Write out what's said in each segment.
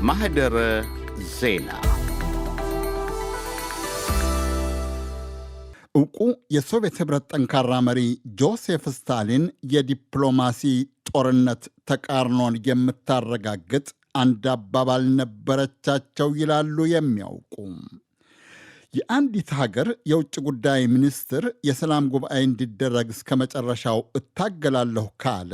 ማህደረ ዜና ዕውቁ የሶቪየት ኅብረት ጠንካራ መሪ ጆሴፍ ስታሊን የዲፕሎማሲ ጦርነት ተቃርኖን የምታረጋግጥ አንድ አባባል ነበረቻቸው ይላሉ የሚያውቁ። የአንዲት ሀገር የውጭ ጉዳይ ሚኒስትር የሰላም ጉባኤ እንዲደረግ እስከ መጨረሻው እታገላለሁ ካለ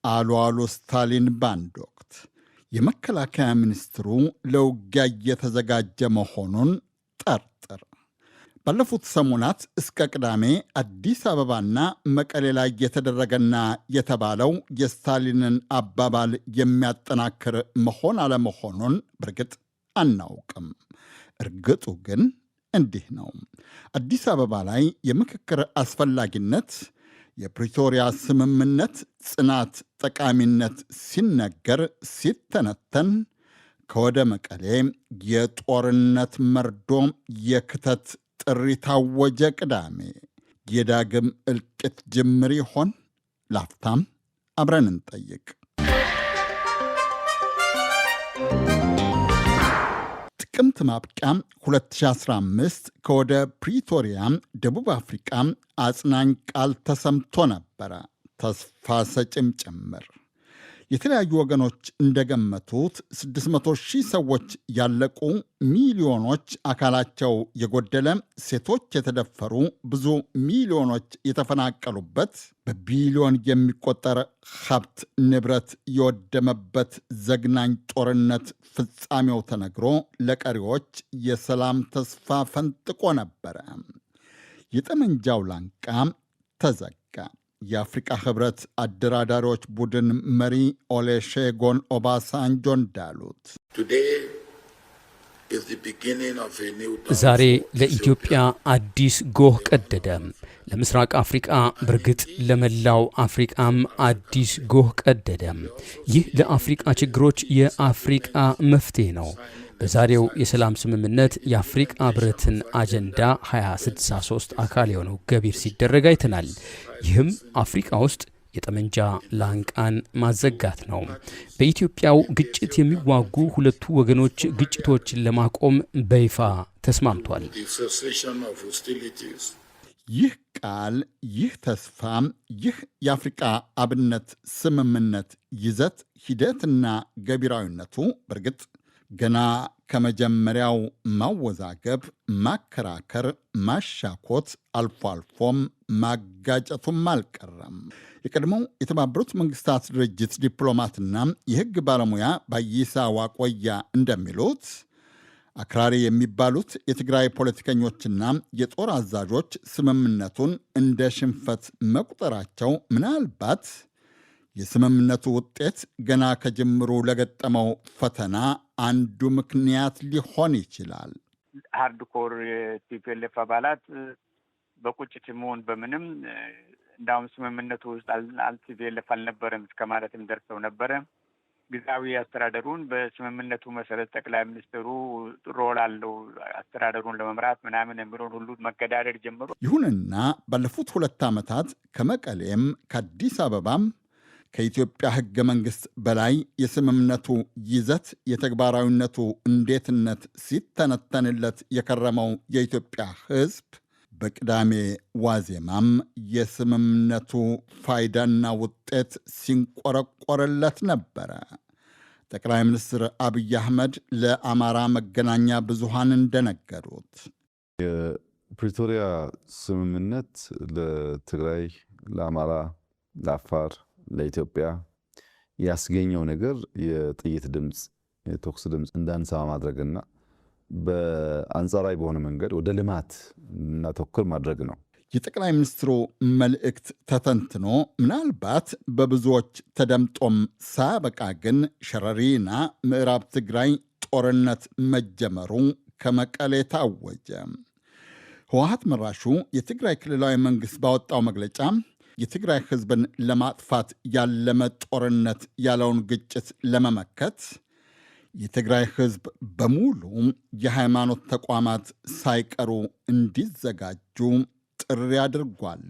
አሉ ስታሊን በአንድ ወቅት የመከላከያ ሚኒስትሩ ለውጊያ እየተዘጋጀ መሆኑን ጠርጥር። ባለፉት ሰሞናት እስከ ቅዳሜ አዲስ አበባና መቀሌ ላይ የተደረገና የተባለው የስታሊንን አባባል የሚያጠናክር መሆን አለመሆኑን በርግጥ አናውቅም። እርግጡ ግን እንዲህ ነው። አዲስ አበባ ላይ የምክክር አስፈላጊነት፣ የፕሪቶሪያ ስምምነት ጽናት፣ ጠቃሚነት ሲነገር ሲተነተን፣ ከወደ መቀሌ የጦርነት መርዶ የክተት ጥሪ ታወጀ። ቅዳሜ የዳግም እልቂት ጅምር ይሆን? ላፍታም አብረን እንጠይቅ። ጥቅምት ማብቂያ 2015 ከወደ ፕሪቶሪያ ደቡብ አፍሪቃ አጽናኝ ቃል ተሰምቶ ነበረ፣ ተስፋ ሰጭም ጭምር። የተለያዩ ወገኖች እንደገመቱት 600,000 ሰዎች ያለቁ፣ ሚሊዮኖች አካላቸው የጎደለ፣ ሴቶች የተደፈሩ፣ ብዙ ሚሊዮኖች የተፈናቀሉበት፣ በቢሊዮን የሚቆጠር ሀብት ንብረት የወደመበት ዘግናኝ ጦርነት ፍጻሜው ተነግሮ ለቀሪዎች የሰላም ተስፋ ፈንጥቆ ነበረ። የጠመንጃው ላንቃ ተዘጋ። የአፍሪቃ ህብረት አደራዳሪዎች ቡድን መሪ ኦሉሴጉን ኦባሳንጆ እንዳሉት ዛሬ ለኢትዮጵያ አዲስ ጎህ ቀደደ። ለምስራቅ አፍሪቃ በርግጥ ለመላው አፍሪቃም አዲስ ጎህ ቀደደ። ይህ ለአፍሪቃ ችግሮች የአፍሪቃ መፍትሄ ነው። በዛሬው የሰላም ስምምነት የአፍሪቃ ህብረትን አጀንዳ 2063 አካል የሆነው ገቢር ሲደረግ አይተናል። ይህም አፍሪቃ ውስጥ የጠመንጃ ላንቃን ማዘጋት ነው። በኢትዮጵያው ግጭት የሚዋጉ ሁለቱ ወገኖች ግጭቶችን ለማቆም በይፋ ተስማምቷል። ይህ ቃል፣ ይህ ተስፋ፣ ይህ የአፍሪቃ አብነት ስምምነት ይዘት፣ ሂደትና ገቢራዊነቱ በርግጥ ገና ከመጀመሪያው ማወዛገብ፣ ማከራከር፣ ማሻኮት፣ አልፎ አልፎም ማጋጨቱም አልቀረም። የቀድሞው የተባበሩት መንግስታት ድርጅት ዲፕሎማትና የሕግ ባለሙያ ባይሳ ዋቆያ እንደሚሉት አክራሪ የሚባሉት የትግራይ ፖለቲከኞችና የጦር አዛዦች ስምምነቱን እንደ ሽንፈት መቁጠራቸው ምናልባት የስምምነቱ ውጤት ገና ከጅምሩ ለገጠመው ፈተና አንዱ ምክንያት ሊሆን ይችላል። ሃርድኮር የቲፒኤልኤፍ አባላት በቁጭት መሆን በምንም እንዳውም ስምምነቱ ውስጥ ቲፒኤልኤፍ አልነበረም እስከ ማለትም ደርሰው ነበረ። ጊዜያዊ አስተዳደሩን በስምምነቱ መሰረት ጠቅላይ ሚኒስትሩ ሮል አለው አስተዳደሩን ለመምራት ምናምን የሚለውን ሁሉ መገዳደር ጀምሮ፣ ይሁንና ባለፉት 2 ዓመታት ከመቀሌም ከአዲስ አበባም ከኢትዮጵያ ሕገ መንግሥት በላይ የስምምነቱ ይዘት የተግባራዊነቱ እንዴትነት ሲተነተንለት የከረመው የኢትዮጵያ ሕዝብ በቅዳሜ ዋዜማም የስምምነቱ ፋይዳና ውጤት ሲንቆረቆርለት ነበረ። ጠቅላይ ሚኒስትር አብይ አህመድ ለአማራ መገናኛ ብዙሃን እንደነገሩት የፕሪቶሪያ ስምምነት ለትግራይ፣ ለአማራ፣ ለአፋር፣ ለኢትዮጵያ ያስገኘው ነገር የጥይት ድምፅ፣ የተኩስ ድምፅ እንዳንሰማ ማድረግና በአንጻራዊ በሆነ መንገድ ወደ ልማት እናተኩር ማድረግ ነው። የጠቅላይ ሚኒስትሩ መልእክት ተተንትኖ ምናልባት በብዙዎች ተደምጦም ሳያበቃ ግን ሸረሪና ምዕራብ ትግራይ ጦርነት መጀመሩ ከመቀሌ ታወጀ። ህወሓት መራሹ የትግራይ ክልላዊ መንግሥት ባወጣው መግለጫ የትግራይ ህዝብን ለማጥፋት ያለመ ጦርነት ያለውን ግጭት ለመመከት የትግራይ ህዝብ በሙሉ የሃይማኖት ተቋማት ሳይቀሩ እንዲዘጋጁ ጥሪ አድርጓል።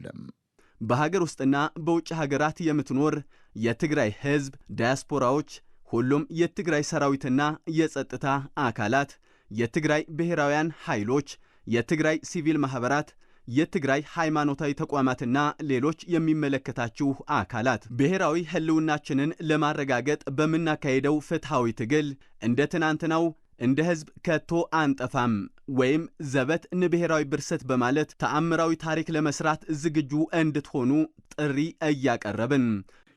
በሀገር ውስጥና በውጭ ሀገራት የምትኖር የትግራይ ህዝብ ዲያስፖራዎች ሁሉም የትግራይ ሰራዊትና የጸጥታ አካላት፣ የትግራይ ብሔራውያን ኃይሎች፣ የትግራይ ሲቪል ማህበራት፣ የትግራይ ሃይማኖታዊ ተቋማትና ሌሎች የሚመለከታችሁ አካላት ብሔራዊ ህልውናችንን ለማረጋገጥ በመናካሄደው ፍትሃዊ ትግል እንደ ትናንትናው እንደ ህዝብ ከቶ አንጠፋም ወይም ዘበት ንብሔራዊ ብርሰት በማለት ተአምራዊ ታሪክ ለመስራት ዝግጁ እንድትሆኑ ጥሪ እያቀረብን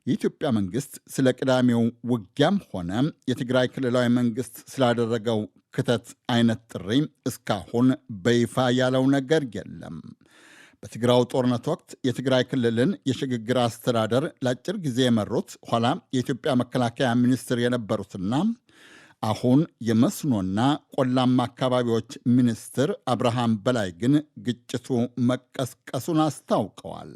የኢትዮጵያ መንግስት ስለ ቅዳሜው ውጊያም ሆነ የትግራይ ክልላዊ መንግስት ስላደረገው ክተት አይነት ጥሪ እስካሁን በይፋ ያለው ነገር የለም። በትግራው ጦርነት ወቅት የትግራይ ክልልን የሽግግር አስተዳደር ለአጭር ጊዜ የመሩት ኋላ የኢትዮጵያ መከላከያ ሚኒስትር የነበሩትና አሁን የመስኖና ቆላማ አካባቢዎች ሚኒስትር አብርሃም በላይ ግን ግጭቱ መቀስቀሱን አስታውቀዋል።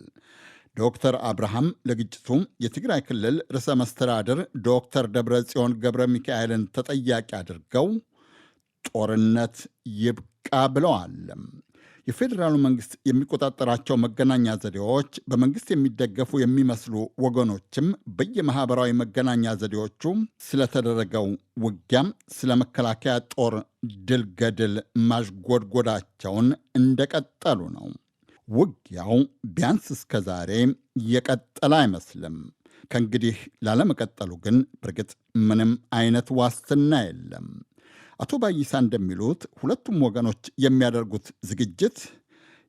ዶክተር አብርሃም ለግጭቱ የትግራይ ክልል ርዕሰ መስተዳድር ዶክተር ደብረጽዮን ገብረ ሚካኤልን ተጠያቂ አድርገው ጦርነት ይብቃ ብለዋል። የፌዴራሉ መንግስት የሚቆጣጠራቸው መገናኛ ዘዴዎች በመንግስት የሚደገፉ የሚመስሉ ወገኖችም በየማህበራዊ መገናኛ ዘዴዎቹ ስለተደረገው ውጊያም ስለ መከላከያ ጦር ድል ገድል ማዥጎድጎዳቸውን እንደቀጠሉ ነው። ውጊያው ቢያንስ እስከ ዛሬ የቀጠለ አይመስልም። ከእንግዲህ ላለመቀጠሉ ግን በእርግጥ ምንም አይነት ዋስትና የለም። አቶ ባይሳ እንደሚሉት ሁለቱም ወገኖች የሚያደርጉት ዝግጅት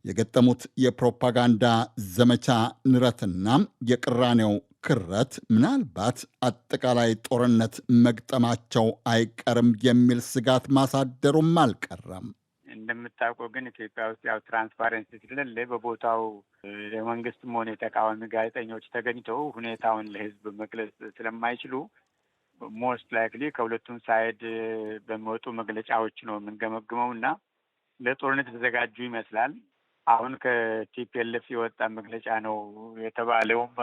የገጠሙት የፕሮፓጋንዳ ዘመቻ ንረትና የቅራኔው ክረት ምናልባት አጠቃላይ ጦርነት መግጠማቸው አይቀርም የሚል ስጋት ማሳደሩም አልቀረም። እንደምታውቀው ግን ኢትዮጵያ ውስጥ ያው ትራንስፓረንሲ ስለሌለ በቦታው የመንግስትም ሆነ የተቃዋሚ ጋዜጠኞች ተገኝተው ሁኔታውን ለህዝብ መግለጽ ስለማይችሉ ሞስት ላይክሊ ከሁለቱም ሳይድ በሚወጡ መግለጫዎች ነው የምንገመግመው እና ለጦርነት የተዘጋጁ ይመስላል። አሁን ከቲፒኤልኤፍ የወጣ መግለጫ ነው የተባለውም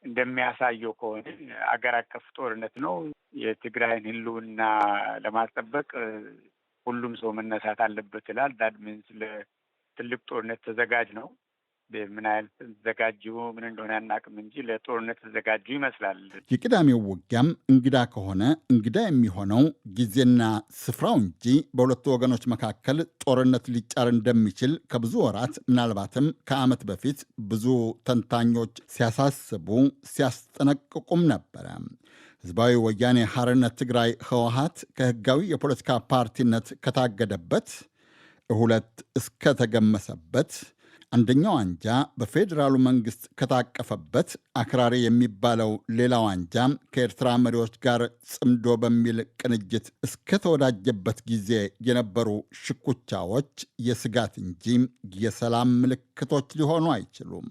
እንደሚያሳየው ከሆነ አገር አቀፍ ጦርነት ነው። የትግራይን ህልውና ለማስጠበቅ ሁሉም ሰው መነሳት አለበት ይላል። ዳት ሚንስ ለትልቅ ጦርነት ተዘጋጅ ነው። ምን ያህል ተዘጋጁ ምን እንደሆነ አናውቅም እንጂ ለጦርነት ተዘጋጁ ይመስላል። የቅዳሜው ውጊያም እንግዳ ከሆነ እንግዳ የሚሆነው ጊዜና ስፍራው እንጂ በሁለቱ ወገኖች መካከል ጦርነት ሊጫር እንደሚችል ከብዙ ወራት ምናልባትም ከዓመት በፊት ብዙ ተንታኞች ሲያሳስቡ ሲያስጠነቅቁም ነበረ። ህዝባዊ ወያኔ ሓርነት ትግራይ ህወሓት ከህጋዊ የፖለቲካ ፓርቲነት ከታገደበት ሁለት እስከተገመሰበት አንደኛው አንጃ በፌዴራሉ መንግስት ከታቀፈበት አክራሪ የሚባለው ሌላው አንጃ ከኤርትራ መሪዎች ጋር ጽምዶ በሚል ቅንጅት እስከተወዳጀበት ጊዜ የነበሩ ሽኩቻዎች የስጋት እንጂ የሰላም ምልክቶች ሊሆኑ አይችሉም።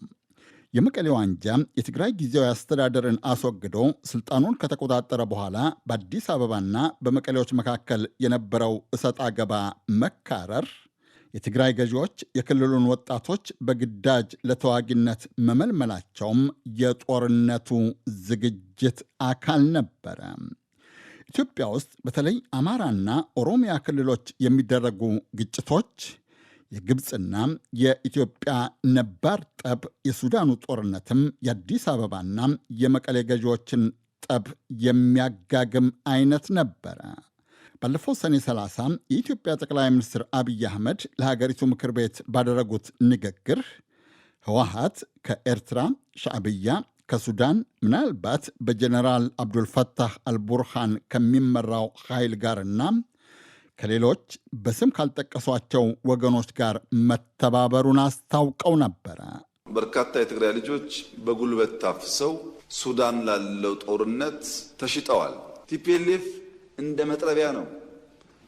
የመቀሌው አንጃ የትግራይ ጊዜያዊ አስተዳደርን አስወግዶ ስልጣኑን ከተቆጣጠረ በኋላ በአዲስ አበባና በመቀሌዎች መካከል የነበረው እሰጥ አገባ መካረር የትግራይ ገዢዎች የክልሉን ወጣቶች በግዳጅ ለተዋጊነት መመልመላቸውም የጦርነቱ ዝግጅት አካል ነበረ። ኢትዮጵያ ውስጥ በተለይ አማራና ኦሮሚያ ክልሎች የሚደረጉ ግጭቶች የግብፅና የኢትዮጵያ ነባር ጠብ፣ የሱዳኑ ጦርነትም የአዲስ አበባና የመቀሌ ገዢዎችን ጠብ የሚያጋግም አይነት ነበረ። ባለፈው ሰኔ 30 የኢትዮጵያ ጠቅላይ ሚኒስትር አብይ አህመድ ለሀገሪቱ ምክር ቤት ባደረጉት ንግግር ህወሓት ከኤርትራ፣ ሻዕብያ ከሱዳን ምናልባት በጀኔራል አብዱልፈታህ አልቡርሃን ከሚመራው ኃይል ጋርና ከሌሎች በስም ካልጠቀሷቸው ወገኖች ጋር መተባበሩን አስታውቀው ነበረ። በርካታ የትግራይ ልጆች በጉልበት ታፍሰው ሱዳን ላለው ጦርነት ተሽጠዋል። ቲፒኤልኤፍ እንደ መጥረቢያ ነው፣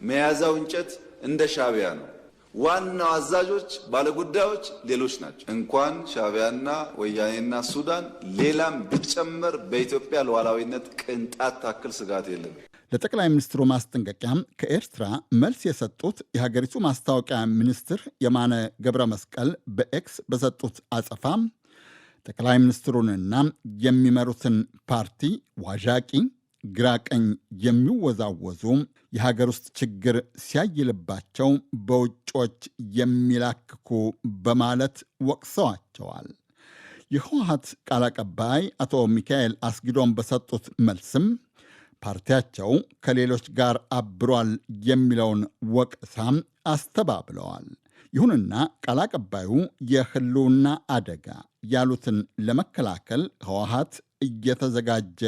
መያዛው እንጨት እንደ ሻዕቢያ ነው። ዋናው አዛዦች ባለጉዳዮች ሌሎች ናቸው። እንኳን ሻዕቢያና ወያኔና ሱዳን ሌላም ቢጨመር በኢትዮጵያ ሉዓላዊነት ቅንጣት ታክል ስጋት የለም። ለጠቅላይ ሚኒስትሩ ማስጠንቀቂያ ከኤርትራ መልስ የሰጡት የሀገሪቱ ማስታወቂያ ሚኒስትር የማነ ገብረ መስቀል በኤክስ በሰጡት አጸፋ ጠቅላይ ሚኒስትሩንና የሚመሩትን ፓርቲ ዋዣቂ፣ ግራ ቀኝ የሚወዛወዙ የሀገር ውስጥ ችግር ሲያይልባቸው በውጮች የሚላክኩ በማለት ወቅሰዋቸዋል። የህወሓት ቃል አቀባይ አቶ ሚካኤል አስጊዶም በሰጡት መልስም ፓርቲያቸው ከሌሎች ጋር አብሯል የሚለውን ወቀሳም አስተባብለዋል። ይሁንና ቃል አቀባዩ የህልውና አደጋ ያሉትን ለመከላከል ህወሓት እየተዘጋጀ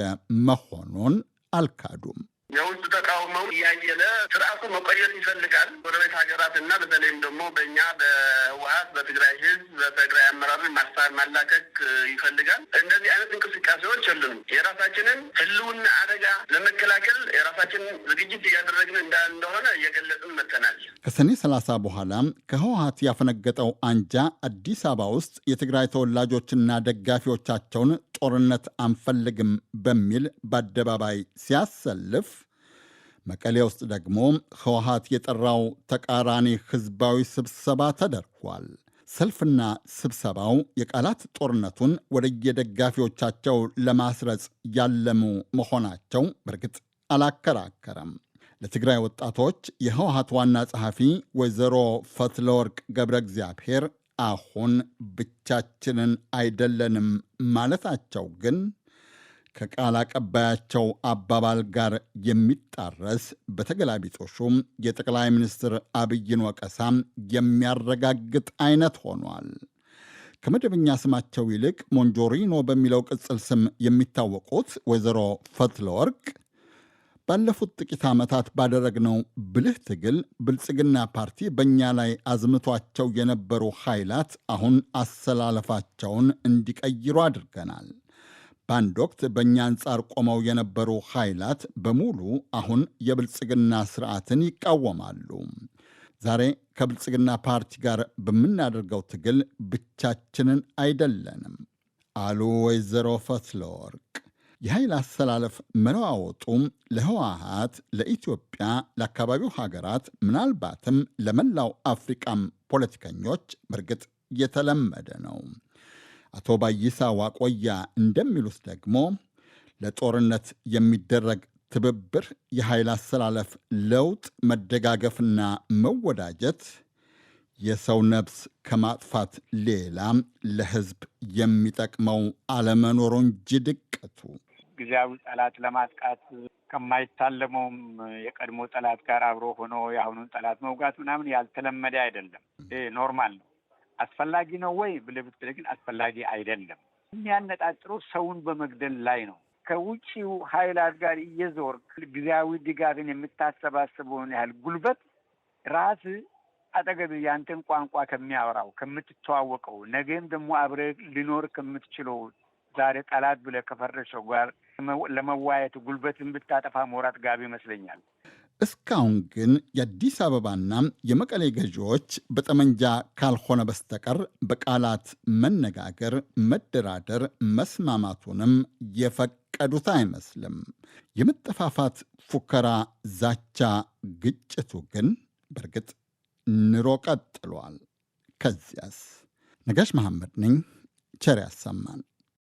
መሆኑን አልካዱም። የውስጥ ተቃውሞው እያየለ ስርዓቱ መቆየት ይፈልጋል። ጎረቤት ሀገራትና በተለይም ደግሞ በእኛ በህወሓት በትግራይ ህዝብ በትግራይ አመራርን ማላከክ ይፈልጋል። እንደዚህ አይነት እንቅስቃሴዎች የሉም። የራሳችንን ህልውና አደጋ ለመከላከል የራሳችንን ዝግጅት እያደረግን እንደሆነ እየገለጽን መጥተናል። ከሰኔ 30 በኋላ ከህወሓት ያፈነገጠው አንጃ አዲስ አበባ ውስጥ የትግራይ ተወላጆችና ደጋፊዎቻቸውን ጦርነት አንፈልግም በሚል በአደባባይ ሲያሰልፍ፣ መቀሌ ውስጥ ደግሞ ህወሓት የጠራው ተቃራኒ ህዝባዊ ስብሰባ ተደርጓል። ሰልፍና ስብሰባው የቃላት ጦርነቱን ወደየደጋፊዎቻቸው ለማስረጽ ያለሙ መሆናቸው በእርግጥ አላከራከረም። ለትግራይ ወጣቶች የህወሓት ዋና ጸሐፊ ወይዘሮ ፈትለወርቅ ገብረ እግዚአብሔር አሁን ብቻችንን አይደለንም ማለታቸው ግን ከቃል አቀባያቸው አባባል ጋር የሚጣረስ በተገላቢጦሹም የጠቅላይ ሚኒስትር አብይን ወቀሳም የሚያረጋግጥ አይነት ሆኗል። ከመደበኛ ስማቸው ይልቅ ሞንጆሪኖ በሚለው ቅጽል ስም የሚታወቁት ወይዘሮ ፈትለወርቅ ባለፉት ጥቂት ዓመታት ባደረግነው ብልህ ትግል ብልጽግና ፓርቲ በእኛ ላይ አዝምቷቸው የነበሩ ኃይላት አሁን አሰላለፋቸውን እንዲቀይሩ አድርገናል። በአንድ ወቅት በእኛ አንጻር ቆመው የነበሩ ኃይላት በሙሉ አሁን የብልጽግና ስርዓትን ይቃወማሉ። ዛሬ ከብልጽግና ፓርቲ ጋር በምናደርገው ትግል ብቻችንን አይደለንም አሉ ወይዘሮ ፈትለወርቅ። የኃይል አሰላለፍ መለዋወጡም ለህወሓት፣ ለኢትዮጵያ፣ ለአካባቢው ሀገራት ምናልባትም ለመላው አፍሪቃም ፖለቲከኞች በእርግጥ የተለመደ ነው። አቶ ባይሳ ዋቆያ እንደሚሉት ደግሞ ለጦርነት የሚደረግ ትብብር፣ የኃይል አሰላለፍ ለውጥ፣ መደጋገፍና መወዳጀት የሰው ነፍስ ከማጥፋት ሌላ ለህዝብ የሚጠቅመው አለመኖሩ እንጂ ድቀቱ ጊዜያዊ ጠላት ለማጥቃት ከማይታለመውም የቀድሞ ጠላት ጋር አብሮ ሆኖ የአሁኑን ጠላት መውጋት ምናምን ያልተለመደ አይደለም። ኖርማል ነው። አስፈላጊ ነው ወይ ብለህ ብትል ግን አስፈላጊ አይደለም። የሚያነጣጥረው ሰውን በመግደል ላይ ነው። ከውጭው ኃይላት ጋር እየዞርክ ጊዜያዊ ድጋፍን የምታሰባስበውን ያህል ጉልበት ራስ አጠገብ ያንተን ቋንቋ ከሚያወራው ከምትተዋወቀው፣ ነገም ደግሞ አብረህ ሊኖር ከምትችለው ዛሬ ጠላት ብለህ ከፈረሸው ጋር ለመዋየት ጉልበትን ብታጠፋ ሞራት ጋቢ ይመስለኛል። እስካሁን ግን የአዲስ አበባና የመቀሌ ገዢዎች በጠመንጃ ካልሆነ በስተቀር በቃላት መነጋገር፣ መደራደር፣ መስማማቱንም የፈቀዱት አይመስልም። የመጠፋፋት ፉከራ፣ ዛቻ፣ ግጭቱ ግን በእርግጥ ንሮ ቀጥሏል። ከዚያስ? ነጋሽ መሐመድ ነኝ። ቸር ያሰማን።